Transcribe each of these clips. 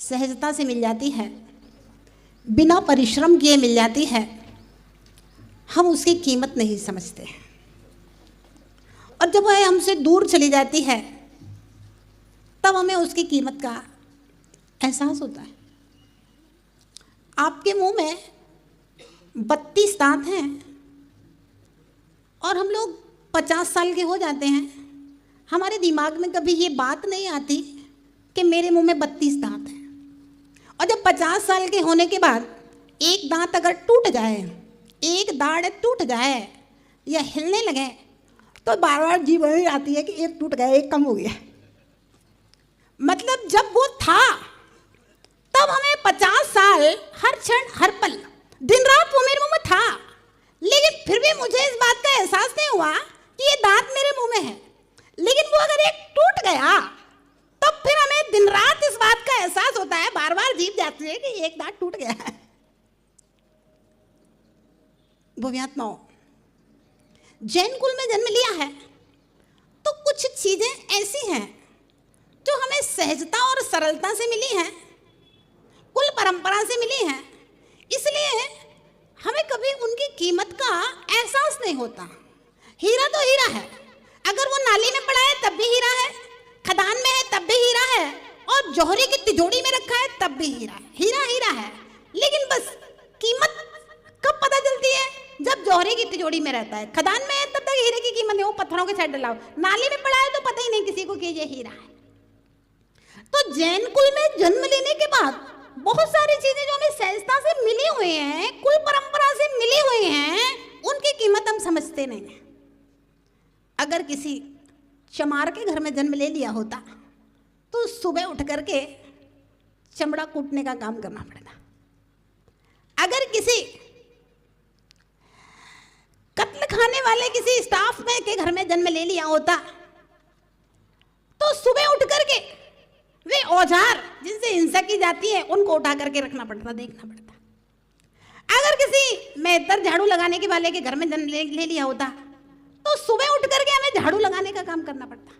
सहजता से मिल जाती है, बिना परिश्रम किए मिल जाती है, हम उसकी कीमत नहीं समझते। और जब वह हमसे दूर चली जाती है तब हमें उसकी कीमत का एहसास होता है। आपके मुंह में 32 दांत हैं और हम लोग 50 साल के हो जाते हैं, हमारे दिमाग में कभी ये बात नहीं आती कि मेरे मुंह में 32 दांत हैं। और जब 50 साल के होने के बाद एक दांत अगर टूट जाए, एक दाढ़ टूट जाए या हिलने लगे तो बार बार जी वही आती है कि एक टूट गया, एक कम हो गया। मतलब जब वो था तब हमें 50 साल हर क्षण हर पल दिन रात वो मेरे मुंह में था, लेकिन फिर भी मुझे इस बात का एहसास नहीं हुआ कि ये दांत मेरे मुंह में है। लेकिन वो अगर एक टूट गया तब फिर हमें दिन रात इस बात का एहसास होता है, बार बार जीभ जाती है कि एक दांत टूट गया है। भव्यात्माओं, जैन कुल में जन्म लिया है तो कुछ चीजें ऐसी हैं जो हमें सहजता और सरलता से मिली हैं, कुल परंपरा से मिली हैं, इसलिए हमें कभी उनकी कीमत का एहसास नहीं होता। हीरा तो हीरा है, अगर वो नाली में पड़ा है तब भी हीरा है, खदान में है तब भी हीरा है, और जौहरी की तिजोरी में रखा है तब भी हीरा है। हीरा हीरा है, लेकिन बस कीमत कब पता चलती है? जब जौहरी की तिजोरी में रहता है। खदान में है तब तक हीरे की कीमत नहीं, वो पत्थरों के साथ डला हो। नाली में पड़ा है तो पता ही नहीं किसी को कि ये हीरा है। तो जैन कुल में जन्म लेने के बाद बहुत सारी चीजें जो हमें सहजता से मिली हुई हैं, कुल परंपरा से मिली हुई हैं, उनकी कीमत हम समझते नहीं हैं। अगर किसी चमार के घर में जन्म ले लिया होता तो सुबह उठ करके चमड़ा कूटने का काम करना पड़ता। अगर किसी कत्ल खाने वाले किसी स्टाफ में के घर में जन्म ले लिया होता तो सुबह उठ करके वे औजार जिनसे हिंसा की जाती है उनको उठा करके रखना पड़ता, देखना पड़ता। अगर किसी मेहतर झाड़ू लगाने के वाले के घर में जन्म ले लिया होता तो सुबह उठ करके हमें झाड़ू लगाने का काम करना पड़ता।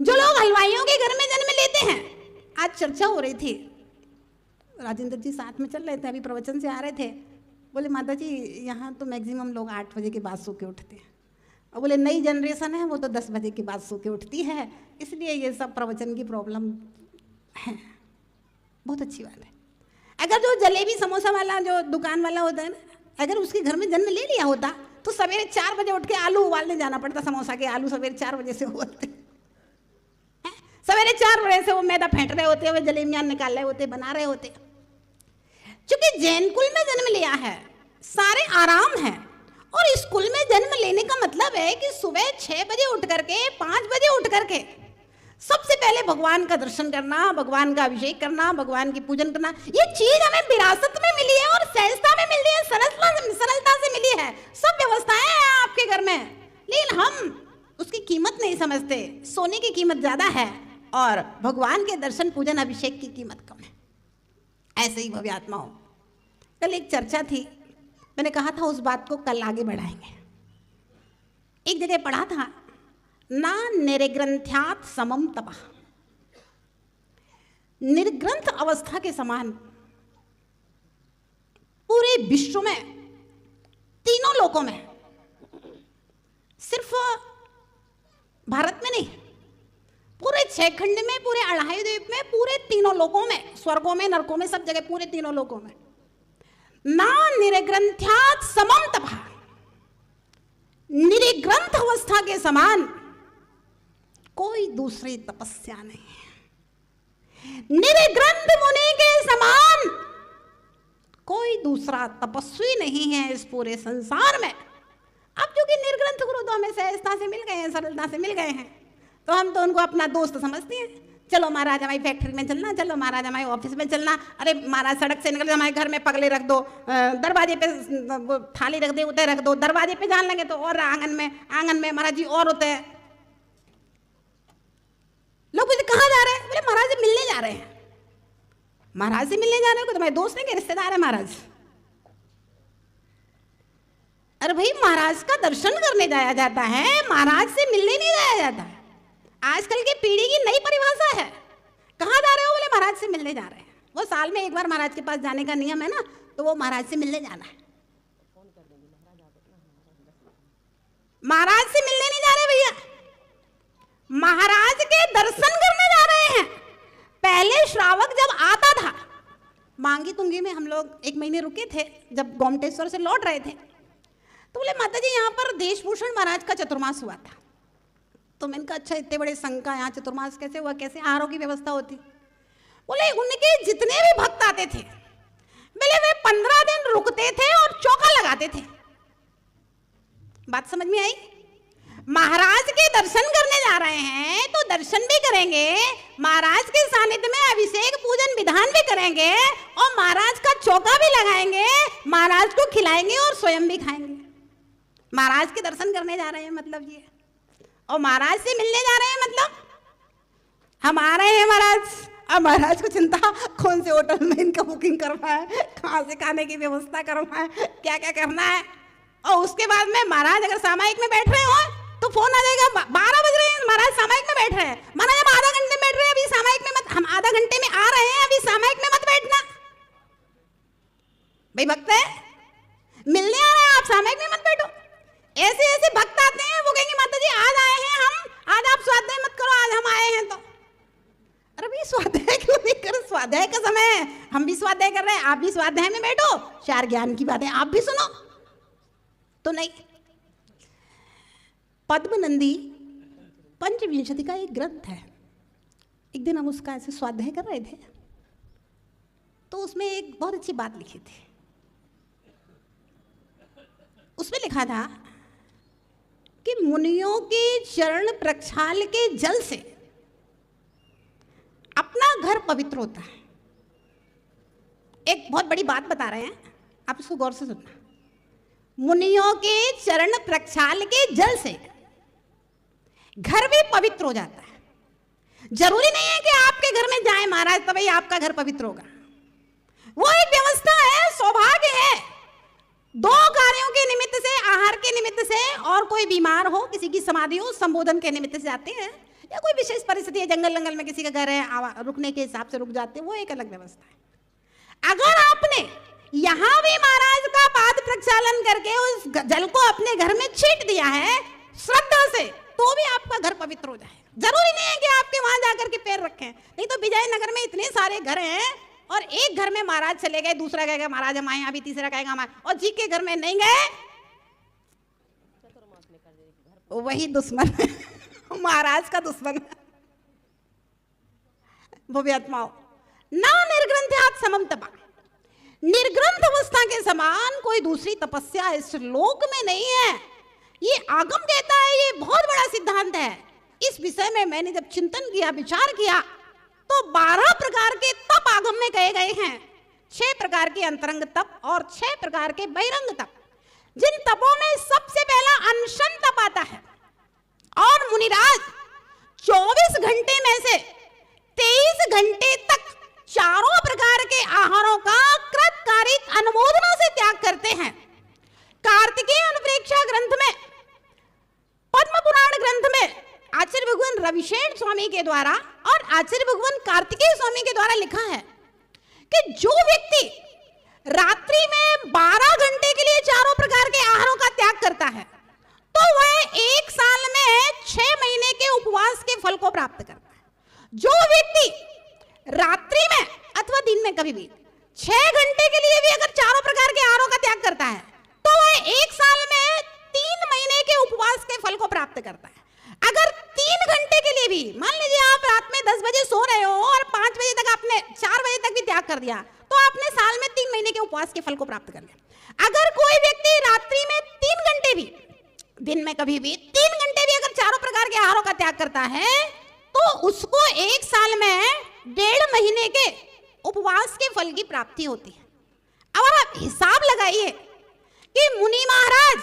जो लोग हलवाइयों के घर में जन्म लेते हैं, आज चर्चा हो रही थी, राजेंद्र जी साथ में चल रहे थे, अभी प्रवचन से आ रहे थे, बोले माता जी यहाँ तो मैक्सिमम लोग 8 बजे के बाद सो के उठते हैं, और बोले नई जनरेशन है वो तो 10 बजे के बाद सो के उठती है, इसलिए ये सब प्रवचन की प्रॉब्लम है। बहुत अच्छी बात है। अगर जो जलेबी समोसा वाला जो दुकान वाला होता है ना, अगर उसके घर में जन्म ले लिया होता तो सवेरे 4 बजे उठ के आलू उबालने जाना पड़ता। समोसा के आलू सवेरे 4 बजे से उबालते, सवेरे 4 बजे से वो मैदा फेंट रहे होते, वो जलेबियां निकाल रहे होते, बना रहे होते। चूंकि जैन कुल में जन्म लिया है, सारे आराम है, और स्कूल में जन्म लेने का मतलब है कि सुबह 6 बजे उठ करके 5 बजे उठ करके सबसे पहले भगवान का दर्शन करना, भगवान का अभिषेक करना, भगवान की पूजन करना, ये चीज हमें विरासत में मिली है और सहजता में मिली है, सरलता से मिली है। सब व्यवस्थाएं हैं आपके घर में, लेकिन हम उसकी कीमत नहीं समझते। सोने की कीमत ज्यादा है और भगवान के दर्शन पूजन अभिषेक की कीमत कम है। ऐसे ही भव्य आत्माओं, कल एक चर्चा थी, मैंने कहा था उस बात को कल आगे बढ़ाएंगे। एक जगह पढ़ा था, ना निर्ग्रंथ्यात समम तपः, निर्ग्रंथ अवस्था के समान पूरे विश्व में, तीनों लोकों में, सिर्फ भारत में नहीं, पूरे 6 खंड में, पूरे 2.5 द्वीप में, पूरे तीनों लोकों में, स्वर्गों में, नरकों में, सब जगह, पूरे तीनों लोकों में, ना निर्ग्रंथ्यात समम तपः, निर्ग्रंथ अवस्था के समान कोई दूसरी तपस्या नहीं है। निर्ग्रंथ मुनि के समान कोई दूसरा तपस्वी नहीं है इस पूरे संसार में। अब क्योंकि निर्ग्रंथ गुरु तो हमें सहजता से मिल गए हैं, सरलता से मिल गए हैं, तो हम तो उनको अपना दोस्त समझते हैं। चलो महाराज हमारी फैक्ट्री में चलना, चलो महाराज हमारे ऑफिस में चलना, अरे महाराज सड़क से निकल हमारे घर में पगले रख दो, दरवाजे पे थाली रख दे, उतर रख दो, दरवाजे पे जान लगे तो और आंगन में महाराज जी और होते हैं। लोग बोले कहाँ जा रहे हैं? बोले महाराज से मिलने जा रहे हैं। महाराज से मिलने जा रहे हो? तुम्हारे दोस्त है कि रिश्तेदार है महाराज? अरे भाई महाराज का दर्शन करने जाया जाता है, महाराज से मिलने नहीं जाया जाता है। आजकल की पीढ़ी की नई परिभाषा है, कहाँ जा रहे हो? बोले महाराज महाराज से मिलने जा रहे हैं। वो साल में एक बार महाराज के पास जाने का नियम है ना, तो वो महाराज से मिलने जाना है। महाराज से मिलने नहीं जा रहे भैया, महाराज के दर्शन करने जा रहे हैं। पहले श्रावक जब आता था, मांगी तुंगी में हम लोग 1 महीने रुके थे, जब गोमटेश्वर से लौट रहे थे, तो बोले माता जी यहाँ पर देशभूषण महाराज का चतुर्मास हुआ था। तो मैंने कहा अच्छा, इतने बड़े संघ का यहाँ चतुर्मास कैसे हुआ, कैसे आहारों की व्यवस्था होती? बोले उनके जितने भी भक्त आते थे, बोले वे 15 दिन रुकते थे और चौका लगाते थे। बात समझ में आई? महाराज के दर्शन करने जा रहे हैं तो दर्शन भी करेंगे, महाराज के सानिध्य में अभिषेक पूजन विधान भी करेंगे और महाराज का चौका भी लगाएंगे, महाराज को खिलाएंगे और स्वयं भी खाएंगे। महाराज के दर्शन करने जा रहे हैं मतलब ये, और महाराज से मिलने जा रहे हैं मतलब हम आ रहे हैं महाराज। अब महाराज को चिंता कौन से होटल में इनका बुकिंग करवाए, कहाँ से खाने की व्यवस्था करवाए, क्या क्या करना है। और उसके बाद में महाराज अगर सामायिक में बैठ रहे हो तो फोन आ जाएगा, 12 बज रहे हैं, महाराज सामायिक में बैठ रहे हैं। महाराज हम आधा घंटे में बैठ रहे हैं, अभी सामायिक में मत, हम आधा घंटे में आ रहे हैं, अभी सामायिक में मत बैठना। भाई भक्त है, मिलने आ रहे हैं, आप सामायिक में मत बैठो। ऐसे ऐसे भक्त आते हैं, वो कहेंगे माता जी आज आए हैं हम, आज आप स्वाध्याय मत करो, आज हम आए हैं। तो अरे भाई स्वाध्याय क्यों नहीं कर, स्वाध्याय का समय है, हम भी स्वाध्याय कर रहे हैं, आप भी स्वाध्याय में बैठो, 4 ज्ञान की बातें आप भी सुनो। तो नहीं, पद्मनंदी पंचविंशति का एक ग्रंथ है। एक दिन हम उसका ऐसे स्वाध्याय कर रहे थे, तो उसमें एक बहुत अच्छी बात लिखी थी। उसमें लिखा था कि मुनियों के चरण प्रक्षाल के जल से अपना घर पवित्र होता है। एक बहुत बड़ी बात बता रहे हैं, आप इसको गौर से सुनना। मुनियों के चरण प्रक्षाल के जल से घर भी पवित्र हो जाता है। जरूरी नहीं है कि आपके घर में जाए महाराज तभी आपका घर पवित्र होगा, वो एक व्यवस्था है, सौभाग्य है। 2 कार्यों के निमित्त से, आहार के निमित्त से, और कोई बीमार हो, किसी की समाधि हो, संबोधन के निमित्त से जाते हैं, या कोई विशेष परिस्थिति है, जंगल में किसी का घर है, रुकने के हिसाब से रुक जाते हैं, वो एक अलग व्यवस्था है। अगर आपने यहां भी महाराज का पाद प्रक्षालन करके उस जल को अपने घर में छींट दिया है श्रद्धा से, तो भी आपका घर पवित्र हो जाए। जरूरी नहीं है कि आपके वहां जाकर के पैर रखें, नहीं तो विजयनगर में इतने सारे घर हैं और एक घर में महाराज चले गए, दूसरा कहेगा महाराज हम आए, अभी तीसरा कहेगा हमारे, और जी के घर में नहीं गए, वही दुश्मन महाराज का दुश्मन। वो भी आत्माओं ना निर्ग्रंथ्यात् समम तपा, निर्ग्रंथ अवस्था के समान कोई दूसरी तपस्या इस लोक में नहीं है। ये आगम कहता है, ये बहुत बड़ा सिद्धांत है। इस विषय में मैंने जब चिंतन किया, विचार किया, तो 12 प्रकार के तप आगम में कहे गए हैं। 6 प्रकार के अंतरंग तप और 6 प्रकार के बहिरंग तप। जिन तपों में सबसे पहला अनशन तप आता है, और मुनिराज 24 घंटे में से 23 घंटे तक चारों प्रकार के आहारों का कृतकारिक अनुमोदना से त्याग करते हैं। कार्तिकेय अनुप्रेक्षा ग्रंथ में, पद्म पुराण ग्रंथ में आचार्य भगवान रविशेन स्वामी के द्वारा और आचार्य भगवान कार्तिकेय स्वामी के द्वारा लिखा है कि जो व्यक्ति रात्रि में 12 घंटे के लिए चारों प्रकार के आहारों का त्याग करता है, तो वह 1 साल में 6 महीने के उपवास के फल को प्राप्त करता है। जो व्यक्ति रात्रि में अथवा दिन में कभी भी 6 घंटे के लिए भी अगर चारों प्रकार के आहारों का त्याग करता है, तो वह 1 साल में 3 महीने के उपवास के फल को प्राप्त करता है। अगर 3 घंटे के लिए भी, मान लीजिए आप रात में 10 बजे सो रहे हो और 5 बजे तक आपने 4 बजे तक भी त्याग कर दिया, तो आपने साल में 3 महीने के उपवास के फल को प्राप्त कर लिया। अगर कोई व्यक्ति रात्रि में 3 घंटे भी, दिन में कभी भी 3 घंटे भी अगर चारों प्रकार के आहारों का त्याग करता है, तो उसको 1 साल में 1.5 महीने के उपवास के फल की प्राप्ति होती है। अब आप हिसाब लगाइए कि मुनि महाराज,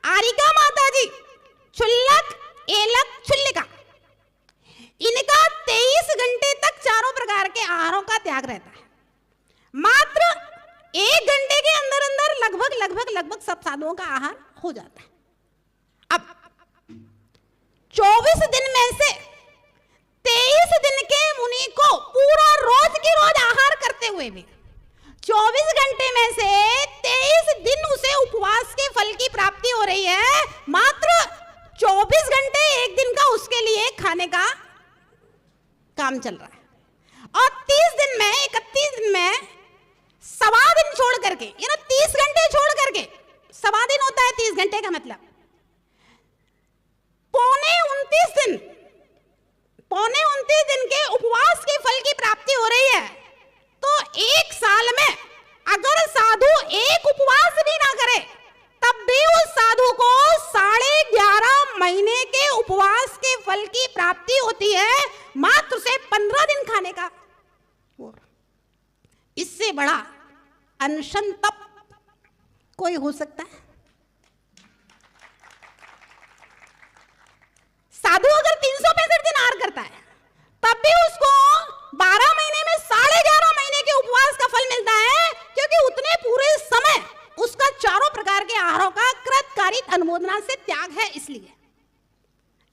आरिका माता जी, चुल्लक, एलक, चुल्लिका, इनका 23 घंटे तक चारों प्रकार के आहारों का त्याग रहता है। मात्र 1 घंटे के अंदर अंदर लगभग सब साधुओं का आहार हो जाता है। अब 24 दिन में से 23 दिन के मुनि को पूरा रोज हुए भी 24 घंटे में से 23 दिन उसे उपवास के फल की प्राप्ति हो रही है। मात्र 24 घंटे एक दिन का उसके लिए खाने का काम चल रहा है, और 30 दिन में 31 दिन में सवा दिन छोड़ करके, 30 घंटे छोड़ करके, सवा दिन होता है 30 घंटे का मतलब, पौने 29 दिन के उपवास के फल की प्राप्ति हो रही है। तो एक साल में अगर साधु एक उपवास भी ना करे तब भी उस साधु को 11.5 महीने के उपवास के फल की प्राप्ति होती है, मात्र से 15 दिन खाने का। इससे बड़ा अनशन तप कोई हो सकता है? साधु अगर 365 दिन आहार करता है तब भी उसको 12 महीने में 11.5 महीने के उपवास का फल मिलता है, क्योंकि उतने पूरे समय उसका चारों प्रकार के आहारों का कृतकारित अनुमोदना से त्याग है। इसलिए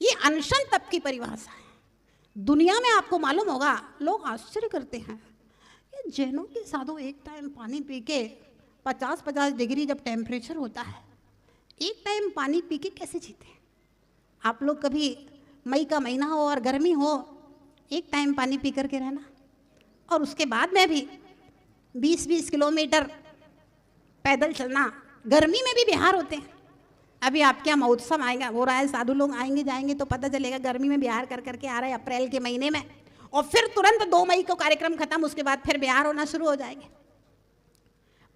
ये अनशन तप की परिभाषा है। दुनिया में आपको मालूम होगा, लोग आश्चर्य करते हैं, ये जैनों के साधु एक टाइम पानी पी के 50-50 डिग्री जब टेम्परेचर होता है, एक टाइम पानी पी के कैसे जीते हैं? आप लोग कभी मई का महीना हो और गर्मी हो, एक टाइम पानी पी करके रहना, और उसके बाद में भी 20-20 किलोमीटर पैदल चलना। गर्मी में भी बिहार होते हैं। अभी आपके यहाँ महोत्सव आएगा, हो रहा है, साधु लोग आएंगे जाएंगे तो पता चलेगा गर्मी में बिहार कर करके आ रहे हैं अप्रैल के महीने में, और फिर तुरंत 2 मई को कार्यक्रम खत्म, उसके बाद फिर बिहार होना शुरू हो जाएंगे।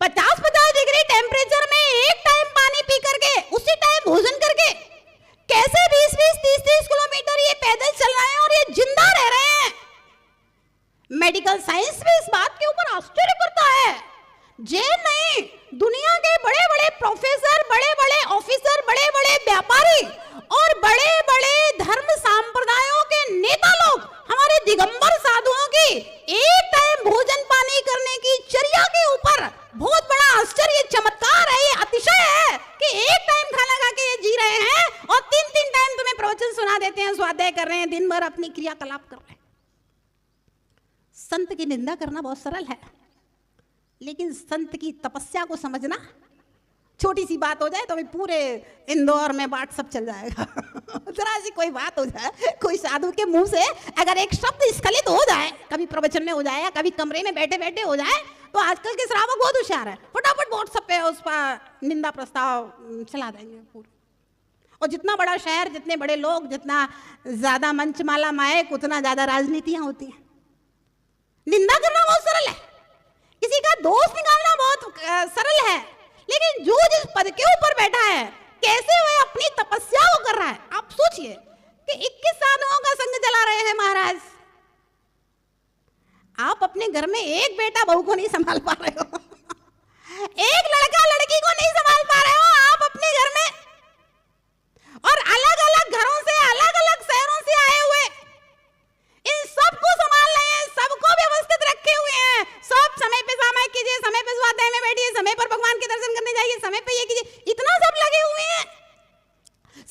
50-50 डिग्री टेम्परेचर में एक टाइम पानी पी करके, उसी टाइम भोजन करके कैसे 20-20, 30-30 किलोमीटर ये पैदल चल रहे हैं और ये जिंदा रह रहे हैं? मेडिकल साइंस भी इस बात के ऊपर आश्चर्य करता है। जैन नहीं, दुनिया के बड़े बड़े प्रोफेसर, बड़े बड़े ऑफिसर, बड़े बड़े व्यापारी और बड़े बड़े धर्म संप्रदायों के नेता लोग हमारे दिगंबर साधुओं की एक टाइम भोजन पानी करने की चर्या के ऊपर बहुत बड़ा आश्चर्य, चमत्कार है, ये अतिशय है कि एक टाइम खाना खा के ये जी रहे हैं और 3-3 टाइम तुम्हें प्रवचन सुना देते हैं, स्वाध्याय कर रहे हैं, दिन भर अपनी क्रियाकलाप कर रहे हैं। संत की निंदा करना बहुत सरल है, लेकिन संत की तपस्या को समझना, छोटी सी बात हो जाए तो अभी पूरे इंदौर में व्हाट्सएप चल जाएगा। जरा सी कोई बात हो जाए, कोई साधु के मुंह से अगर एक शब्द स्खलित हो जाए, कभी प्रवचन में हो जाए या कभी कमरे में बैठे बैठे हो जाए, तो आजकल के श्रावक बहुत होशियार है, फटाफट व्हाट्सएप पे उस पर निंदा प्रस्ताव चला देंगे पूरा। और जितना बड़ा शहर, जितने बड़े लोग, जितना ज्यादा मंचमाला मायक, उतना ज्यादा राजनीतियां होती हैं। निंदा करना बहुत सरल है, किसी का दोष निकालना बहुत सरल है, लेकिन जो जिस पद के ऊपर बैठा है, कैसे वह अपनी तपस्या को कर रहा है। आप सोचिए कि 21 साधुओं का संग चला रहे हैं महाराज, आप अपने घर में एक बेटा बहू को नहीं संभाल पा रहे हो, एक लड़का लड़की को नहीं संभाल पा रहे हो आप अपने घर में, और अलग अलग घरों से, अलग अलग शहरों से आए हुए इन सबको संभाल रहे हैं, सबको व्यवस्थित रखे हुए हैं। सब समय पे सामायिक कीजिए, समय पे स्वाध्याय में बैठिए, समय पर भगवान के दर्शन करने जाइए, समय पे ये कीजिए, इतना सब लगे हुए हैं।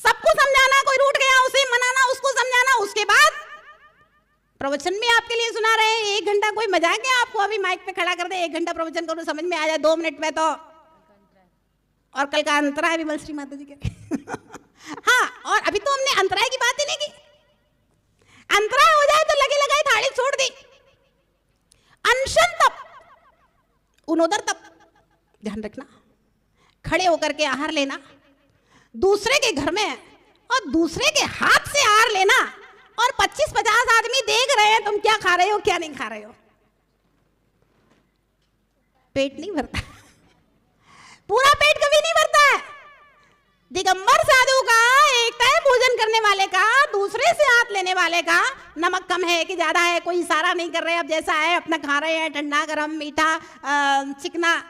सबको समझाना, कोई रूठ गया उसे मनाना, उसको समझाना, उसके बाद प्रवचन भी आपके लिए सुना रहे हैं। 1 घंटा कोई मजाक है आपको अभी माइक पे खड़ा कर दे, 1 घंटा प्रवचन करो, समझ में आ जाए 2 मिनट में तो, और कल का अंतराय भी बोल श्री माता जी के। हाँ, और अभी तो हमने अंतराय की बात ही नहीं की। अंतराय हो जाए तो लगे लगाए थाली छोड़ दी। अनशन तप, उनोदर तप, ध्यान रखना, खड़े होकर के आहार लेना, दूसरे के घर में और दूसरे के हाथ से आहार लेना, और 25-50 आदमी देख रहे हैं तुम क्या खा रहे हो क्या नहीं खा रहे हो, पेट नहीं भरता, पूरा पेट कभी नहीं भरता है। दिगंबर साधु का, एक टाइम भोजन करने वाले का, दूसरे से हाथ लेने वाले का, नमक कम है कि ज्यादा है कोई इशारा नहीं कर रहे, अब जैसा है अपना खा रहे हैं, ठंडा गरम मीठा चिकना,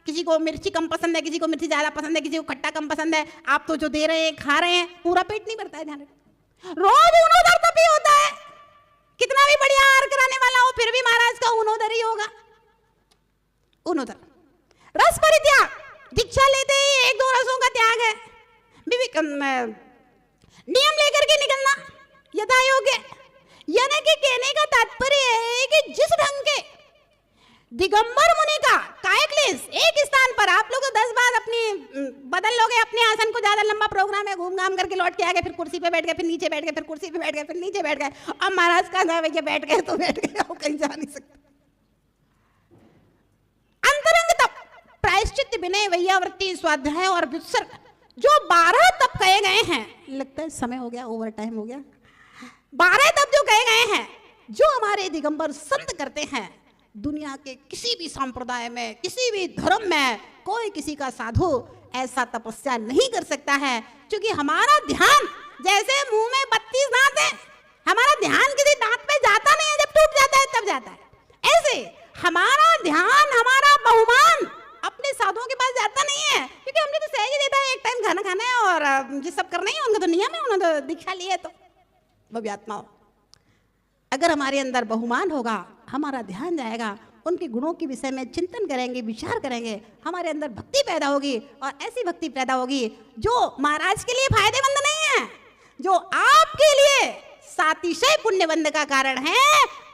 किसी को मिर्ची कम पसंद है, किसी को मिर्ची ज्यादा पसंद है, किसी को खट्टा कम पसंद है, आप तो जो दे रहे हैं खा रहे हैं, पूरा पेट नहीं भरता है। ध्यान रखना, रोज उनोदर तप ही होता है, कितना भी बढ़िया आहार कराने वाला हो फिर भी महाराज का उनोदर ही होगा। उनोदर रस परित्याग, दीक्षा लेते ही 1-2 रसों का त्याग है, नियम लेकर के निकलना यथा योग्य, यानी कि कहने का तात्पर्य है कि जिस ढंग के दिगंबर मुनि का कायक्लिस एक स्थान पर। आप लोग 10 बार अपनी बदल लोगे अपने आसन को, ज्यादा लंबा प्रोग्राम है, घूम घाम करके लौट के आ गए, फिर कुर्सी पे बैठ गए, फिर नीचे बैठ गए, फिर कुर्सी पे बैठ गए, फिर नीचे बैठ गए। अब महाराज का ना भैया बैठ गए तो बैठ गए, अब कहीं जा नहीं सकते। अंतरंग तप, प्रायश्चित, विनय, वैयावृत्ति, स्वाध्याय और व्युत्सर्ग, जो 12 तप कहे गए हैं। लगता है समय हो गया, ओवर टाइम हो गया। 12 तप जो कहे गए हैं, जो हमारे दिगंबर संत करते हैं, दुनिया के किसी भी संप्रदाय में, किसी भी धर्म में कोई किसी का साधु ऐसा तपस्या नहीं कर सकता है। क्योंकि हमारा ध्यान जैसे मुंह में 32 दांत है, हमारा ध्यान किसी दांत पे जाता नहीं है, जब टूट जाता है तब जाता है। ऐसे हमारा ध्यान, हमारा बहुमान अपने साधुओं के पास जाता नहीं है, क्योंकि हमने तो सहज ही देता है, एक टाइम खाना खाना है और जिस सब करना ही है, उनका तो नियम है, उन्होंने तो दीक्षा ली है, तो भव्यात्माओं अगर हमारे अंदर बहुमान होगा, हमारा ध्यान जाएगा, उनके गुणों के विषय में चिंतन करेंगे, विचार करेंगे, हमारे अंदर भक्ति पैदा होगी। और ऐसी भक्ति पैदा होगी जो महाराज के लिए फायदेमंद नहीं है, जो आपके लिए सातिशय पुण्यबंध का कारण है,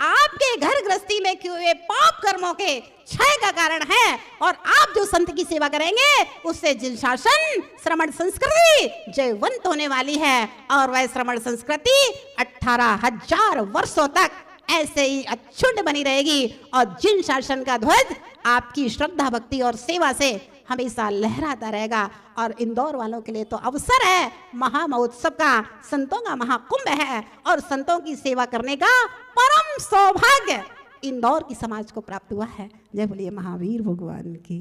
आपके घर गृहस्थी में किए हुए पाप कर्मों के क्षय का कारण है। और आप जो संत की सेवा करेंगे, उससे जिन शासन श्रमण संस्कृति जयवंत होने वाली है। और वह श्रमण संस्कृति 18,000 वर्षों तक ऐसे ही अक्षुण्ण बनी रहेगी। और जिन शासन का ध्वज आपकी श्रद्धा, भक्ति और सेवा से हमेशा लहराता रहेगा। और इंदौर वालों के लिए तो अवसर है महामहोत्सव का, संतों का महाकुंभ है, और संतों की सेवा करने का परम सौभाग्य इंदौर की समाज को प्राप्त हुआ है। जय बोलिए महावीर भगवान की।